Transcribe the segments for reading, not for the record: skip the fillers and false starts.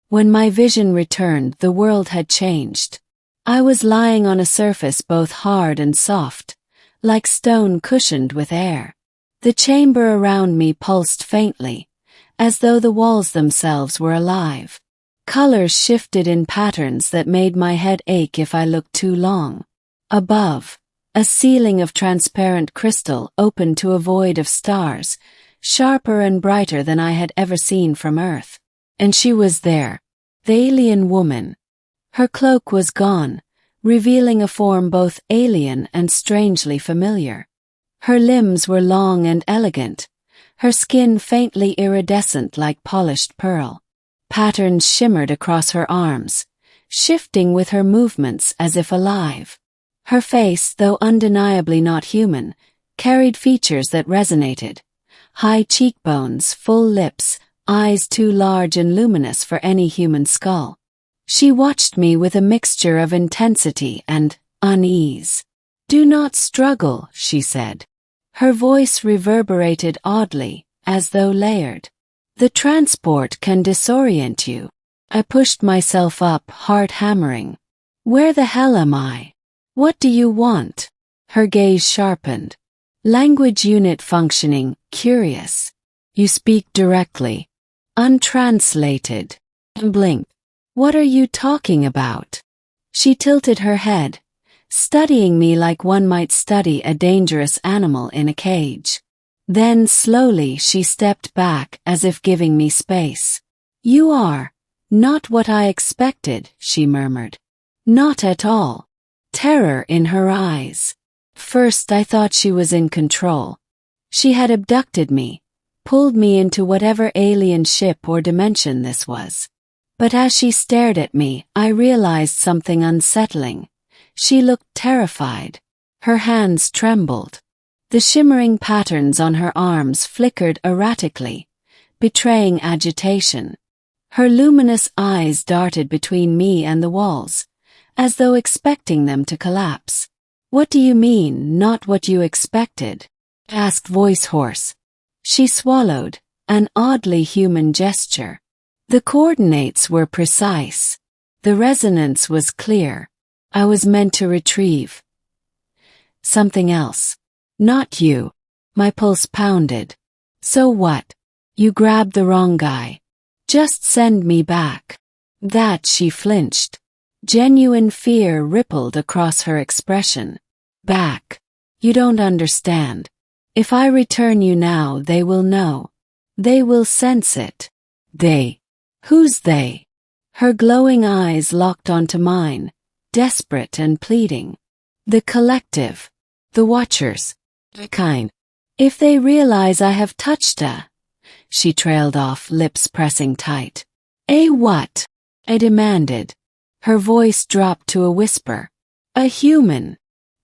When my vision returned, the world had changed. I was lying on a surface both hard and soft, like stone cushioned with air. The chamber around me pulsed faintly, as though the walls themselves were alive. Colors shifted in patterns that made my head ache if I looked too long. Above, a ceiling of transparent crystal opened to a void of stars, sharper and brighter than I had ever seen from Earth. And she was there, the alien woman. Her cloak was gone, revealing a form both alien and strangely familiar. Her limbs were long and elegant, her skin faintly iridescent like polished pearl. Patterns shimmered across her arms, shifting with her movements as if alive. Her face, though undeniably not human, carried features that resonated. High cheekbones, full lips, eyes too large and luminous for any human skull. She watched me with a mixture of intensity and unease. "Do not struggle," she said. Her voice reverberated oddly, as though layered. "The transport can disorient you." I pushed myself up, heart hammering. "Where the hell am I? What do you want?" Her gaze sharpened. Language unit functioning, curious. "You speak directly. Untranslated." I blinked. "What are you talking about?" She tilted her head, studying me like one might study a dangerous animal in a cage. Then slowly she stepped back as if giving me space. "You are not what I expected," she murmured. "Not at all." Terror in her eyes. First I thought she was in control. She had abducted me, pulled me into whatever alien ship or dimension this was. But as she stared at me, I realized something unsettling. She looked terrified. Her hands trembled. The shimmering patterns on her arms flickered erratically, betraying agitation. Her luminous eyes darted between me and the walls, as though expecting them to collapse. "What do you mean, not what you expected?" asked voice hoarse. She swallowed, an oddly human gesture. The coordinates were precise. The resonance was clear. I was meant to retrieve something else. Not you. My pulse pounded. So what? You grabbed the wrong guy. Just send me back. That she flinched. Genuine fear rippled across her expression. Back. You don't understand. If I return you now, they will know. They will sense it. They. Who's they? Her glowing eyes locked onto mine, desperate and pleading. The collective. The watchers. The kind. If they realize I have touched a... She trailed off, lips pressing tight. "A what?" I demanded. Her voice dropped to a whisper. "A human."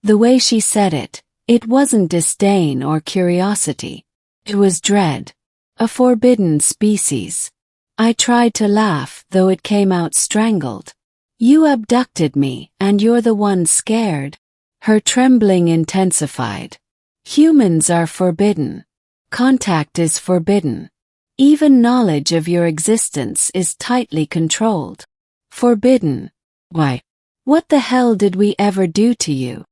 The way she said it, it wasn't disdain or curiosity. It was dread. A forbidden species. I tried to laugh, though it came out strangled. "You abducted me, and you're the one scared." Her trembling intensified. "Humans are forbidden. Contact is forbidden. Even knowledge of your existence is tightly controlled. Forbidden. Why? What the hell did we ever do to you?"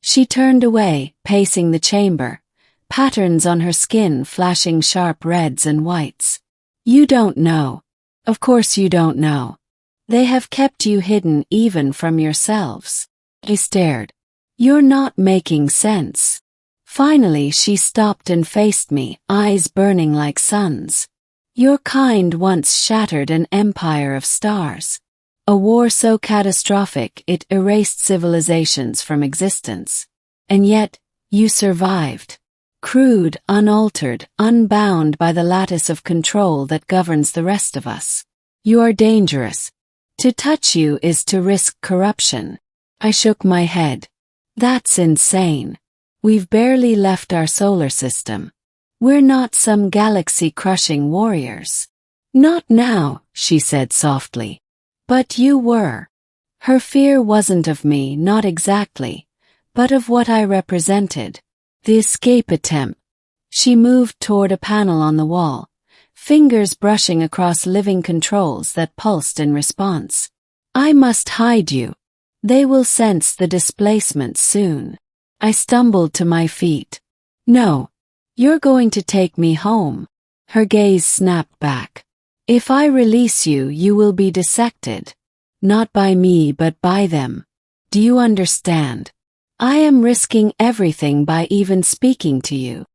She turned away, pacing the chamber, patterns on her skin flashing sharp reds and whites. "You don't know. Of course you don't know. They have kept you hidden even from yourselves." I stared. "You're not making sense." Finally she stopped and faced me, eyes burning like suns. "Your kind once shattered an empire of stars. A war so catastrophic it erased civilizations from existence. And yet, you survived. Crude, unaltered, unbound by the lattice of control that governs the rest of us. You are dangerous. To touch you is to risk corruption." I shook my head. "That's insane. We've barely left our solar system. We're not some galaxy-crushing warriors." "Not now," she said softly. "But you were." Her fear wasn't of me, not exactly, but of what I represented. The escape attempt. She moved toward a panel on the wall, fingers brushing across living controls that pulsed in response. I must hide you. They will sense the displacement soon. I stumbled to my feet. No. You're going to take me home. Her gaze snapped back. If I release you, you will be dissected. Not by me but by them. Do you understand? I am risking everything by even speaking to you.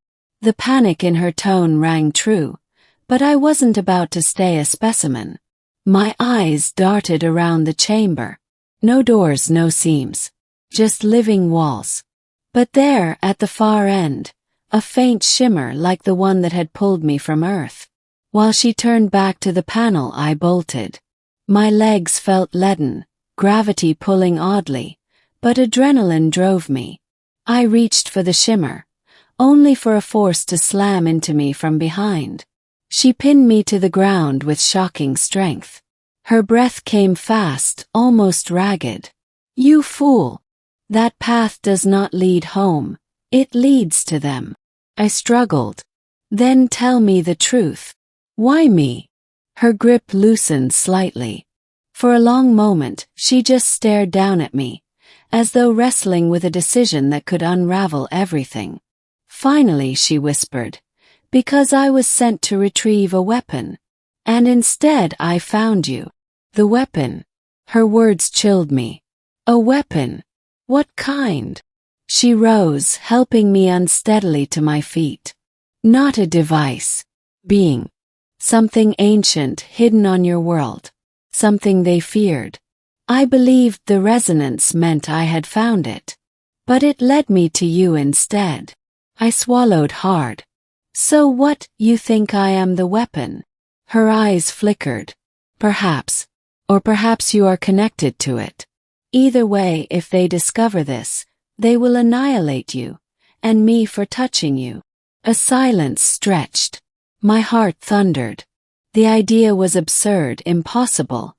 The panic in her tone rang true, but I wasn't about to stay a specimen. My eyes darted around the chamber. No doors, no seams. Just living walls. But there, at the far end, a faint shimmer like the one that had pulled me from Earth. While she turned back to the panel, I bolted. My legs felt leaden, gravity pulling oddly, but adrenaline drove me. I reached for the shimmer, only for a force to slam into me from behind. She pinned me to the ground with shocking strength. Her breath came fast, almost ragged. You fool! That path does not lead home, it leads to them. I struggled. Then tell me the truth. Why me? Her grip loosened slightly. For a long moment, she just stared down at me, as though wrestling with a decision that could unravel everything. Finally, she whispered, because I was sent to retrieve a weapon. And instead I found you. The weapon. Her words chilled me. A weapon? What kind? She rose, helping me unsteadily to my feet. Not a device. Being. Something ancient hidden on your world. Something they feared. I believed the resonance meant I had found it. But it led me to you instead. I swallowed hard. So what, you think I am the weapon? Her eyes flickered. Perhaps. Or perhaps you are connected to it. Either way, if they discover this, they will annihilate you, and me for touching you. A silence stretched. My heart thundered. The idea was absurd, impossible.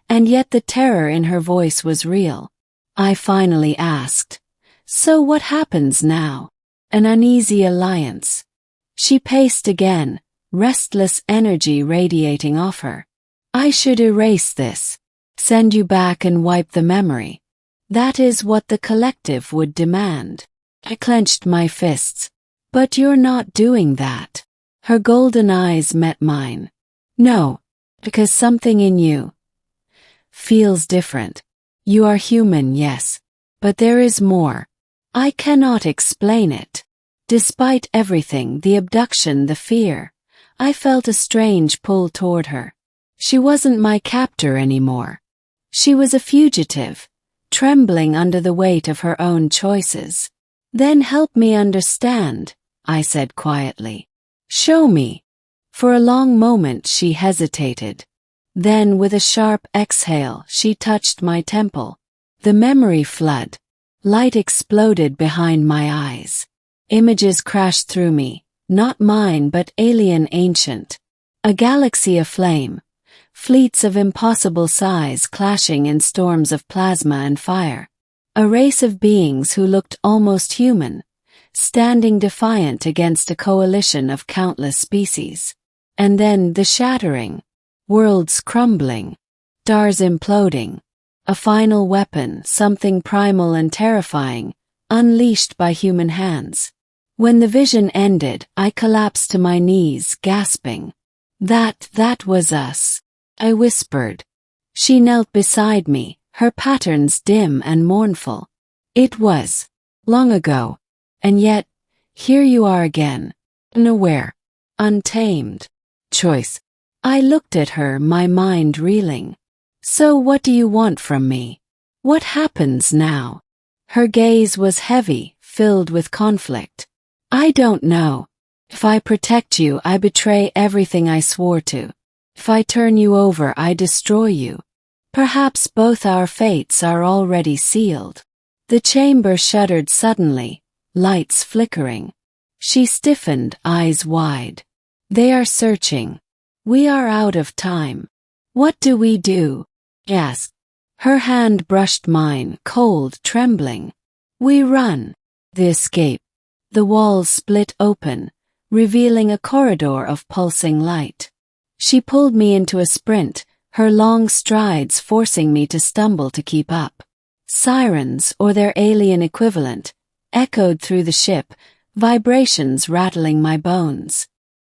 And yet the terror in her voice was real. I finally asked, so what happens now? An uneasy alliance. She paced again, restless energy radiating off her. I should erase this. Send you back and wipe the memory. That is what the collective would demand. I clenched my fists. But you're not doing that. Her golden eyes met mine. No, because something in you feels different. You are human, yes, but there is more. I cannot explain it. Despite everything, the abduction, the fear, I felt a strange pull toward her. She wasn't my captor anymore. She was a fugitive, trembling under the weight of her own choices. Then help me understand, I said quietly. Show me. For a long moment she hesitated. Then with a sharp exhale she touched my temple. The memory flood. Light exploded behind my eyes. Images crashed through me, not mine but alien ancient. A galaxy aflame. Fleets of impossible size clashing in storms of plasma and fire. A race of beings who looked almost human, standing defiant against a coalition of countless species. And then the shattering. Worlds crumbling. Stars imploding. A final weapon, something primal and terrifying, unleashed by human hands. When the vision ended, I collapsed to my knees, gasping. That was us. I whispered. She knelt beside me, her patterns dim and mournful. It was long ago. And yet, here you are again. Unaware. Untamed. Choice. I looked at her, my mind reeling. So what do you want from me? What happens now? Her gaze was heavy, filled with conflict. I don't know. If I protect you, I betray everything I swore to. If I turn you over, I destroy you. Perhaps both our fates are already sealed. The chamber shuddered suddenly, lights flickering. She stiffened, eyes wide. They are searching. We are out of time. What do we do? Yes. Her hand brushed mine, cold, trembling. We run. The escape. The walls split open, revealing a corridor of pulsing light. She pulled me into a sprint, her long strides forcing me to stumble to keep up. Sirens, or their alien equivalent, echoed through the ship, vibrations rattling my bones.